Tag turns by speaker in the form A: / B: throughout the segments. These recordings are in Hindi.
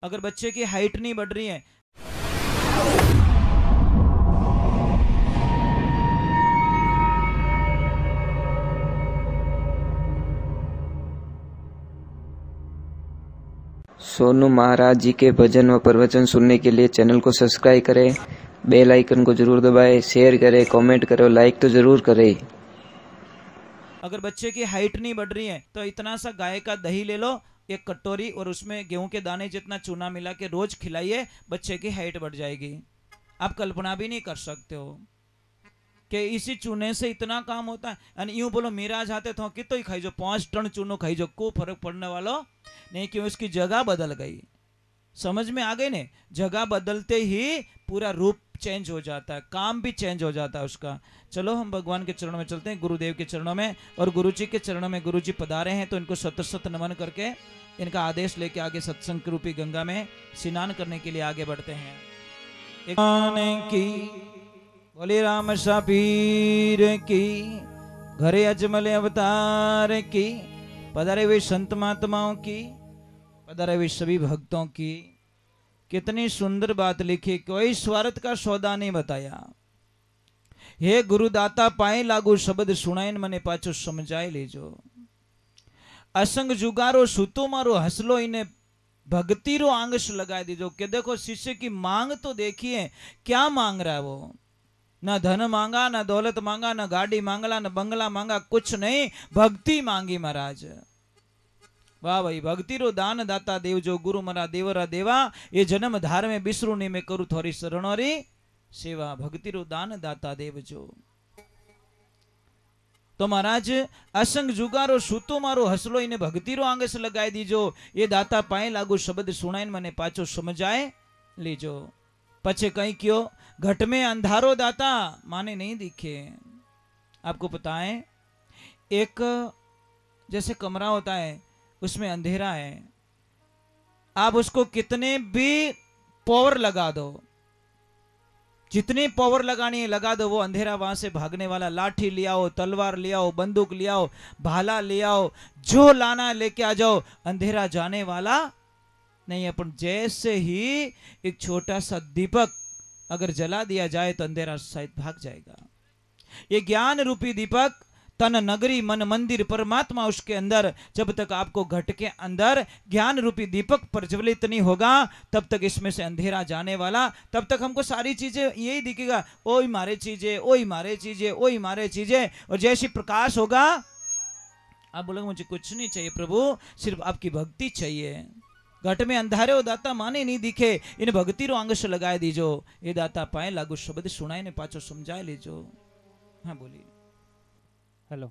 A: अगर बच्चे की हाइट नहीं बढ़ रही है,
B: सोनू महाराज जी के भजन व प्रवचन सुनने के लिए चैनल को सब्सक्राइब करें, बेल आइकन को जरूर दबाएं, शेयर करें, कमेंट करें और लाइक तो जरूर करें।
A: अगर बच्चे की हाइट नहीं बढ़ रही है तो इतना सा गाय का दही ले लो, एक कटोरी, और उसमें गेहूं के दाने जितना चूना मिला के रोज खिलाइए, बच्चे की हाइट बढ़ जाएगी। आप कल्पना भी नहीं कर सकते हो कि इसी चूने से इतना काम होता है। यूं बोलो मेरा जाते तो कितो ही खाई जो 5 टन चूनो खाई जो को फर्क पड़ने वालो नहीं, क्यों उसकी जगह बदल गई। समझ में आ गई ने? जगह बदलते ही पूरा रूप चेंज हो जाता है, काम भी चेंज हो जाता है उसका। चलो हम भगवान के चरणों में चलते हैं, गुरुदेव के चरणों में, और गुरु जी के चरणों में। गुरु जी पधारे हैं तो इनको सत सत नमन करके इनका आदेश लेके आगे सत्संग रूपी गंगा में स्नान करने के लिए आगे बढ़ते हैं। की बोले राम सापीर की, घरे अजमले अवतार की, पधारे हुए संत महात्माओं की, पधारे हुए सभी भक्तों की। कितनी सुंदर बात लिखी, कोई स्वार्थ का सौदा नहीं बताया। हे गुरुदाता पाए लागू शब्द सुनाइन मने पाछो समझाए लीजो। असंग जुगारो सुतो मारो हसलो इन्हें भक्ति रो आंगस लगा दीजो। कि देखो शिष्य की मांग तो देखिए, क्या मांग रहा है वो। ना धन मांगा, ना दौलत मांगा, ना गाड़ी मांगला, ना बंगला मांगा, कुछ नहीं, भक्ति मांगी महाराज। वाह भाई, भक्ति रो दान दाता देव जो, गुरु मरा देवरा देवा, ये जन्म धार में बिसरू नहीं मैं करूँ थोड़ी शरणोरी सेवा। भक्ति रो दान दाता देव जो। तो महाराज असंग जुगारो सूतो मारो हसलो इन्हें भक्ति रो आंगस लगाए दीजो। ये दाता पाए लागू शब्द सुनाइन मने पाछो समझाए लीजो। पछे कहीं क्यों घट में अंधारो दाता माने नहीं दिखे। आपको पता है, एक जैसे कमरा होता है उसमें अंधेरा है, आप उसको कितने भी पावर लगा दो, जितनी पावर लगानी है लगा दो, वो अंधेरा वहां से भागने वाला। लाठी ले आओ, तलवार ले आओ, बंदूक ले आओ, भाला ले आओ, जो लाना लेके आ जाओ, अंधेरा जाने वाला नहीं है। पर जैसे ही एक छोटा सा दीपक अगर जला दिया जाए तो अंधेरा शायद भाग जाएगा। ये ज्ञान रूपी दीपक, तन नगरी मन मंदिर परमात्मा उसके अंदर, जब तक आपको घट के अंदर ज्ञान रूपी दीपक प्रज्वलित नहीं होगा तब तक इसमें से अंधेरा जाने वाला। तब तक हमको सारी चीजें यही दिखेगा, ओई मारे चीजें, ओई मारे चीजें, ओई मारे चीजें। और जैसी प्रकाश होगा आप बोलोगे मुझे कुछ नहीं चाहिए प्रभु, सिर्फ आपकी भक्ति चाहिए। घट में अंधारे हो दाता माने नहीं दिखे, इन भक्ति रो अंगश लगाए दीजो। ये दाता पाए लागू शब्द सुनाए ने पाछो समझाए लीजो। हाँ बोलिए।
C: हेलो,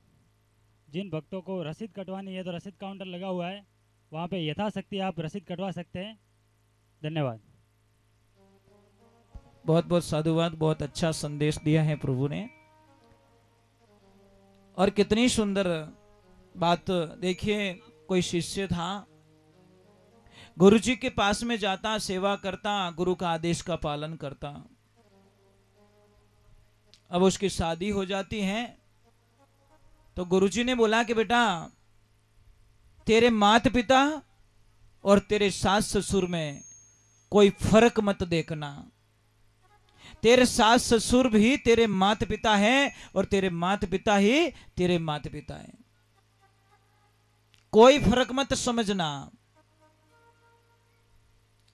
C: जिन भक्तों को रसीद कटवानी है तो रसीद काउंटर लगा हुआ है, वहाँ पे यथाशक्ति आप रसीद कटवा सकते हैं। धन्यवाद।
A: बहुत बहुत साधुवाद, बहुत अच्छा संदेश दिया है प्रभु ने। और कितनी सुंदर बात देखिए, कोई शिष्य था, गुरु जी के पास में जाता, सेवा करता, गुरु का आदेश का पालन करता। अब उसकी शादी हो जाती है तो गुरुजी ने बोला कि बेटा तेरे माता पिता और तेरे सास ससुर में कोई फर्क मत देखना। तेरे सास ससुर भी तेरे माता पिता हैं और तेरे माता पिता ही तेरे माता पिता हैं। कोई फर्क मत समझना।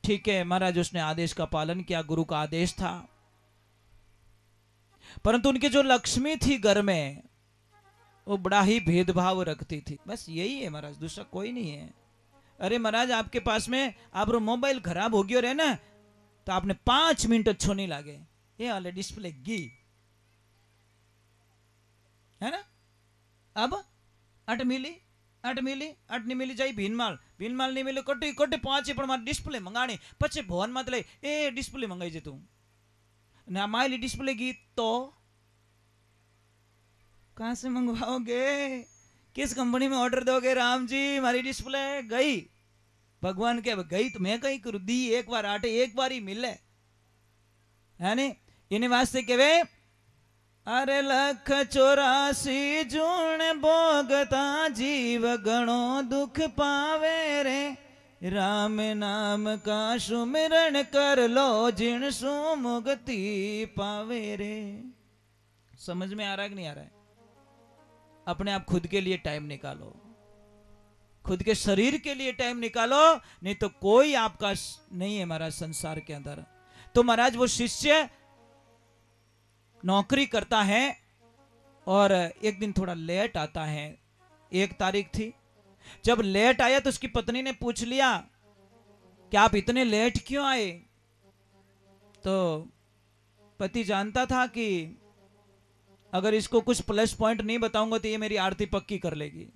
A: ठीक है महाराज, उसने आदेश का पालन किया, गुरु का आदेश था। परंतु उनकी जो लक्ष्मी थी घर में, वो बड़ा ही भेदभाव रखती थी। बस यही है महाराज, दूसरा कोई नहीं है। अरे महाराज आपके पास में आप मोबाइल खराब हो गया रहे ना, तो आपने 5 मिनट अच्छो नहीं लागे, ये वाले डिस्प्ले गी है ना। अब 8 मिली 8 नहीं मिली जाई भीनमाल नहीं मिले कटी 5 पण मारे डिस्प्ले मंगाणी पछे भवन मत ले ए डिस्प्ले मंगाई जे तू ना माइली डिस्प्ले गी तो कहां से मंगवाओगे, किस कंपनी में ऑर्डर दोगे? राम जी हमारी डिस्प्ले गई। भगवान के गई तो मैं कहीं करूं, दी एक बार आटे एक बार ही मिले है नी। इन वास्ते केवे अरे 184 जून भोगता जीव घणो दुख पावे रे, राम नाम का सुमिरन कर लो जिन सु मुक्ति पावे रे। समझ में आ रहा है कि नहीं आ रहा है? अपने आप खुद के लिए टाइम निकालो, खुद के शरीर के लिए टाइम निकालो, नहीं तो कोई आपका नहीं है महाराज संसार के अंदर। तो महाराज वो शिष्य नौकरी करता है और एक दिन थोड़ा लेट आता है। 1 तारीख थी। जब लेट आया तो उसकी पत्नी ने पूछ लिया कि आप इतने लेट क्यों आए? तो पति जानता था कि अगर इसको कुछ प्लस पॉइंट नहीं बताऊंगा तो ये मेरी आरती पक्की कर लेगी।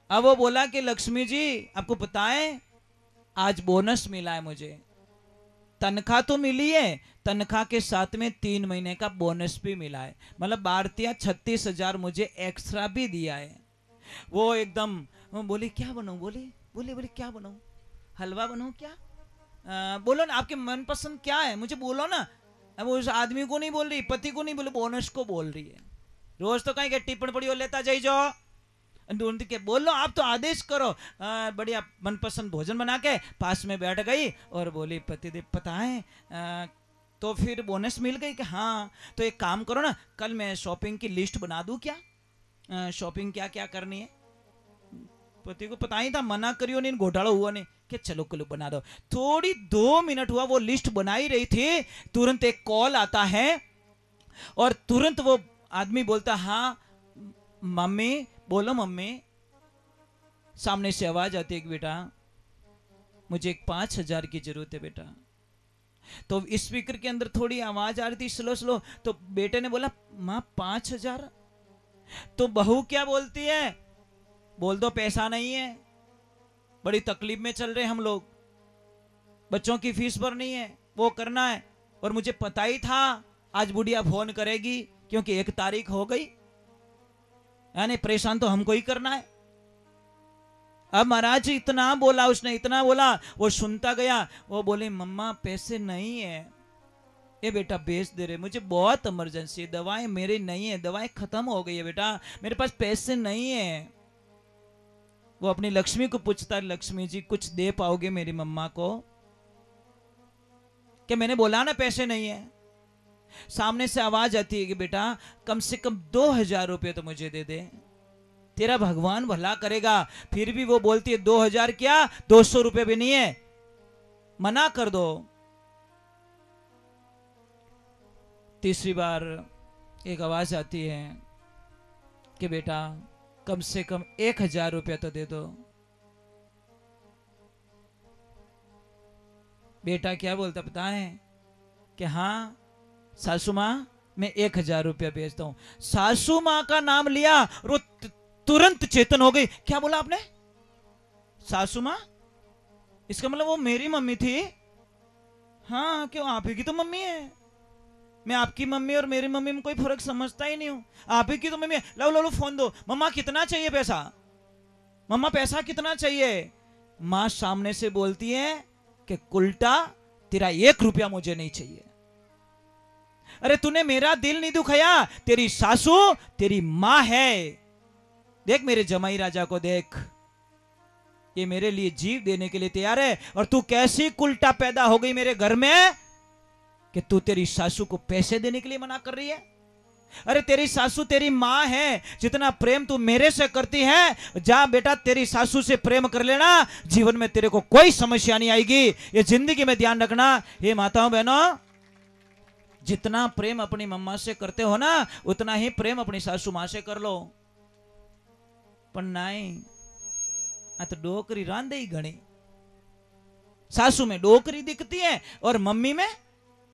A: अब वो बोला कि लक्ष्मी जी आपको पता है आज बोनस मिला है मुझे। तनख्वाह तो मिली है, तनख्वाह के साथ में 3 महीने का बोनस भी मिला है, मतलब भारतीय 36,000 मुझे एक्स्ट्रा भी दिया है। वो एकदम बोली क्या बनाऊं, बोली क्या बनाऊं, हलवा बनाऊं क्या? बोलो ना आपके मनपसंद क्या है, मुझे बोलो ना। अब वो उस आदमी को नहीं बोल रही, पति को नहीं बोले, बोनस को बोल रही है। रोज तो कहीं टिप्पण पड़ी हो लेता जाइए जो ढूंढ के बोलो, आप तो आदेश करो। बढ़िया मनपसंद भोजन बना के पास में बैठ गई और बोली पतिदेव पता है तो फिर बोनस मिल गई कि हाँ, तो एक काम करो ना, कल मैं शॉपिंग की लिस्ट बना दूं क्या? शॉपिंग क्या क्या करनी है? पति को पता ही था, मना करियो नहीं, घोटाला हुआ नहीं कि चलो कल बना दो। थोड़ी 2 मिनट हुआ, वो लिस्ट बनाई रही थी, तुरंत एक कॉल आता है और तुरंत वो आदमी बोलता हाँ मम्मी, बोलो मम्मी। सामने से आवाज आती है कि बेटा मुझे एक 5,000 की जरूरत है बेटा। तो स्पीकर के अंदर थोड़ी आवाज आ रही थी स्लो स्लो। तो बेटे ने बोला मां 5,000? तो बहू क्या बोलती है, बोल दो पैसा नहीं है, बड़ी तकलीफ में चल रहे हम लोग, बच्चों की फीस भरनी है, वो करना है। और मुझे पता ही था आज बुढ़िया फोन करेगी क्योंकि 1 तारीख हो गई, यानी परेशान तो हमको ही करना है। अब महाराज इतना बोला उसने, इतना बोला, वो सुनता गया। वो बोले मम्मा पैसे नहीं है। ये बेटा बेच दे रहे, मुझे बहुत इमरजेंसी है, दवाएं मेरी नहीं है, दवाएं खत्म हो गई है बेटा, मेरे पास पैसे नहीं है। वो अपनी लक्ष्मी को पूछता है लक्ष्मी जी कुछ दे पाओगे मेरी मम्मा को? कि मैंने बोला ना पैसे नहीं है। सामने से आवाज आती है कि बेटा कम से कम 2,000 रुपये तो मुझे दे दे, तेरा भगवान भला करेगा। फिर भी वो बोलती है 2,000 क्या, 200 रुपये भी नहीं है, मना कर दो। तीसरी बार एक आवाज आती है कि बेटा कम से कम 1,000 रुपया तो दे दो। बेटा क्या बोलता पता है कि हाँ सासू माँ मैं 1,000 रुपया भेजता हूं। सासू माँ का नाम लिया और वो तुरंत चेतन हो गई। क्या बोला आपने? सासू माँ? इसका मतलब वो मेरी मम्मी थी? हाँ क्यों, आप ही की तो मम्मी है। मैं आपकी मम्मी और मेरी मम्मी में कोई फर्क समझता ही नहीं हूं, आप ही की तो मम्मी है। लो लो लो फोन दो। मम्मा कितना चाहिए पैसा, मम्मा पैसा कितना चाहिए? मां सामने से बोलती है कि उल्टा तेरा 1 रुपया मुझे नहीं चाहिए। अरे तूने मेरा दिल नहीं दुखाया, तेरी सासू तेरी मां है। देख मेरे जमाई राजा को देख, ये मेरे लिए जीव देने के लिए तैयार है, और तू कैसी उल्टा पैदा हो गई मेरे घर में कि तू तेरी सासू को पैसे देने के लिए मना कर रही है। अरे तेरी सासू तेरी मां है, जितना प्रेम तू मेरे से करती है, जा बेटा तेरी सासू से प्रेम कर लेना, जीवन में तेरे को कोई समस्या नहीं आएगी। ये जिंदगी में ध्यान रखना। ये माताओं बहनों, जितना प्रेम अपनी मम्मा से करते हो ना, उतना ही प्रेम अपनी सासू मां से कर लो। पर नहीं, आ तो डोकरी रांधे ही घनी। सासू में डोकरी दिखती है और मम्मी में